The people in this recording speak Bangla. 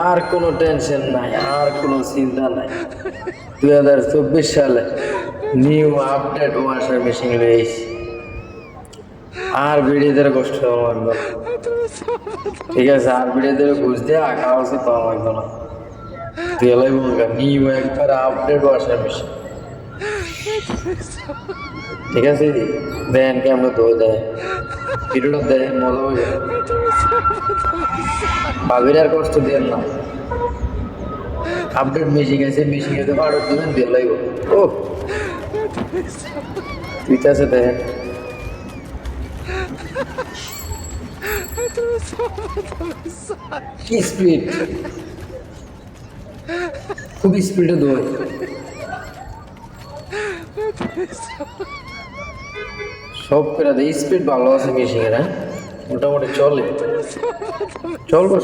আর কোনো টেনশন নাই, আর কোনো চিন্তা নাই। 2024 সালে নিউ আপডেট ওয়াশার মেশিন রয়েছে। আর ভিডিওদের কষ্ট আমার না, ঠিক আছে? আর ভিডিওদের ঘুষ দিয়ে আঁকা আছে পাওয়া লাগবে না। তেলাই বলগা নিউ একবার আপডেট ওয়াশার মেশিন, ঠিক আছে? দেন কেমন তো দেয় ভিডিওটা দেয়, মজা হবে। ভাবির আর কষ্ট দেন না। আপডেট মেশিন আছে, মেশিন এতে অর্ডার দিবেন দিয়ে লাগব। ও ঠিক আছে, দেখেন কি স্পিড, খুব স্পিডে দৌড়। সব করে দেয়, স্পিড ভালো আছে মেশিনের। হ্যাঁ, মোটামুটি চলে, চলবো।